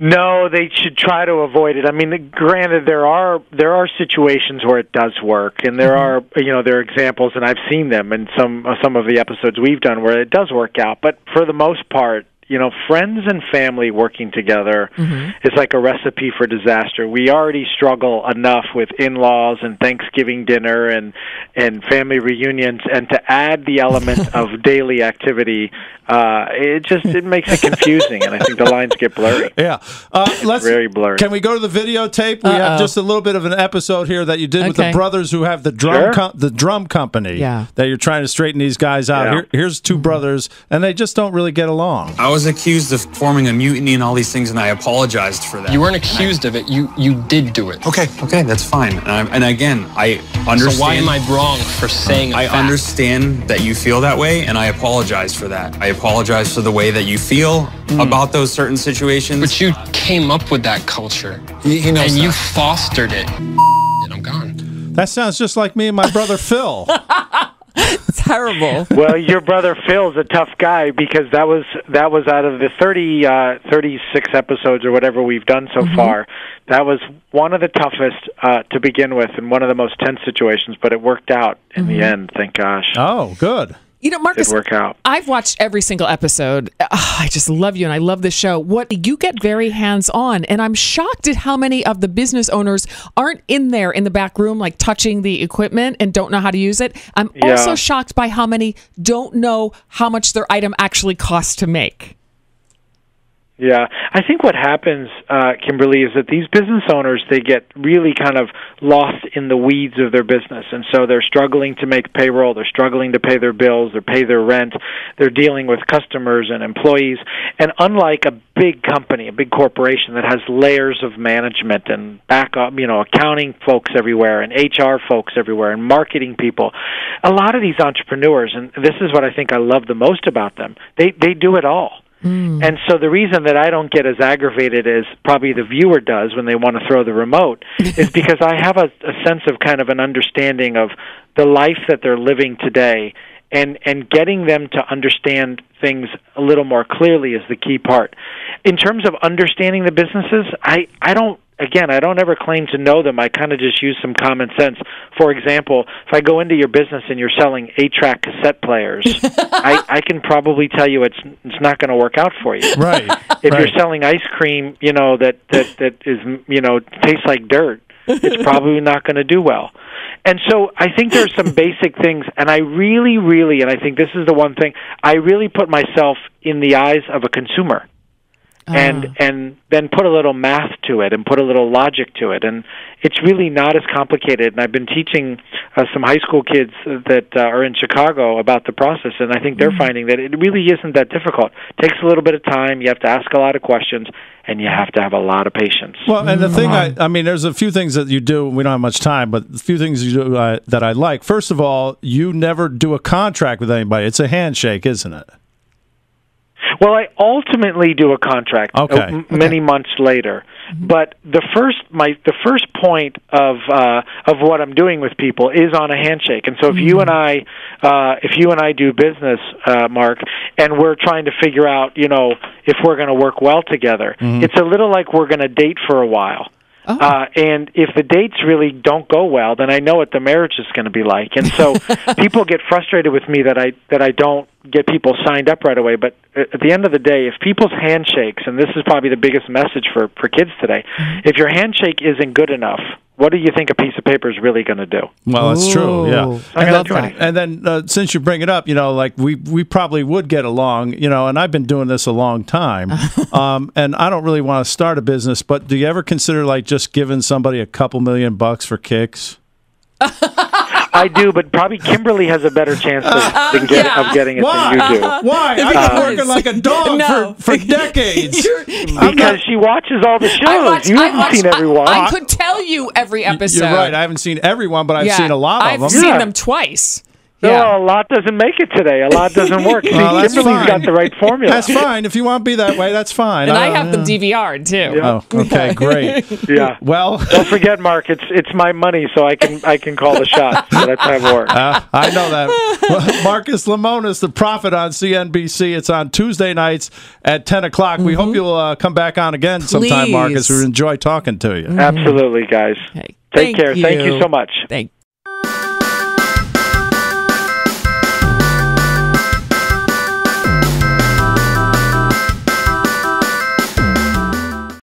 No, they should try to avoid it. I mean, granted, there are situations where it does work, and there are there are examples, and I've seen them in some of the episodes we've done where it does work out. But for the most part, friends and family working together is like a recipe for disaster. We already struggle enough with in-laws and Thanksgiving dinner and family reunions, and to add the element of daily activity, it makes it confusing, and I think the lines get blurry. Yeah, very blurry. Can we go to the videotape? We have just a little bit of an episode here that you did with the brothers who have the drum company. Yeah. That you're trying to straighten these guys out. Yeah. Here's two brothers, and they just don't really get along. I was accused of forming a mutiny and all these things, and I apologized for that. You weren't accused of it. You did do it. Okay, that's fine. And again, I understand. So why am I wrong for saying I understand that you feel that way, and I apologize for that. I apologize for the way that you feel about those certain situations. But you came up with that culture. He knows and that. you fostered it. And I'm gone. That sounds just like me and my brother Phil. Terrible. Well, your brother Phil's a tough guy, because that was out of the 36 episodes or whatever we've done so far. That was one of the toughest to begin with, and one of the most tense situations. But it worked out in the end. Thank gosh. Oh, good. Marcus, did work out. I've watched every single episode. I just love you, and I love this show. You get very hands-on, and I'm shocked at how many of the business owners aren't in there in the back room, like touching the equipment and don't know how to use it. I'm also shocked by how many don't know how much their item actually costs to make. Yeah, I think what happens, Kimberly, is that these business owners, they get really kind of lost in the weeds of their business, and so they're struggling to make payroll, they're struggling to pay their bills, or pay their rent, they're dealing with customers and employees, and unlike a big company, a big corporation that has layers of management and backup, accounting folks everywhere, and HR folks everywhere, and marketing people, a lot of these entrepreneurs, and this is what I think I love the most about them, they do it all. And so the reason that I don't get as aggravated as probably the viewer does when they want to throw the remote is because I have a sense of kind of an understanding of the life that they're living today, and getting them to understand things a little more clearly is the key part. In terms of understanding the businesses, I don't ever claim to know them. I kind of just use some common sense. For example, if I go into your business and you're selling 8-track cassette players, I can probably tell you it's not going to work out for you. Right. If you're selling ice cream, that is, tastes like dirt, it's probably not going to do well. And so I think there's some basic things, and I really, really, and I think this is the one thing, I really put myself in the eyes of a consumer. And then put a little math to it and put a little logic to it. And it's really not as complicated. And I've been teaching some high school kids that are in Chicago about the process, and I think they're finding that it really isn't that difficult. It takes a little bit of time. You have to ask a lot of questions, and you have to have a lot of patience. Well, and the thing, I mean, there's a few things that you do. We don't have much time, but a few things you do that I like. First of all, you never do a contract with anybody. It's a handshake, isn't it? Well, I ultimately do a contract many months later, but the first point of what I'm doing with people is on a handshake. And so if you and I do business, Mark, and we're trying to figure out, if we're going to work well together, it's a little like we're going to date for a while. And if the dates really don't go well, then I know what the marriage is going to be like. And so people get frustrated with me that I don't get people signed up right away. But at the end of the day, if people's handshakes, and this is probably the biggest message for kids today, if your handshake isn't good enough, what do you think a piece of paper is really going to do? Well, that's true, yeah. And then since you bring it up, like we probably would get along, and I've been doing this a long time, and I don't really want to start a business, but do you ever consider like just giving somebody a couple $1,000,000 for kicks? I do, but probably Kimberly has a better chance of getting it than you do. Why? I've been working like a dog for decades. Because she watches all the shows. You haven't seen every one. I could tell you every episode. You're right. I haven't seen every one, but I've seen a lot of them. I've seen them twice. No, a lot doesn't make it today. A lot doesn't work. See, that's Kimberly's fine. got the right formula. That's fine. If you want to be that way, that's fine. And I have them DVR'd too. Yeah. Oh, okay, great. Yeah. Well, don't forget, Mark. It's my money, so I can call the shots. So that's how it works. I know that. Well, Marcus Lemonis, The Prophet on CNBC. It's on Tuesday nights at 10 o'clock. We hope you'll come back on again sometime, Marcus. We enjoy talking to you. Absolutely, guys. Hey, Take care. Thank you so much. Thank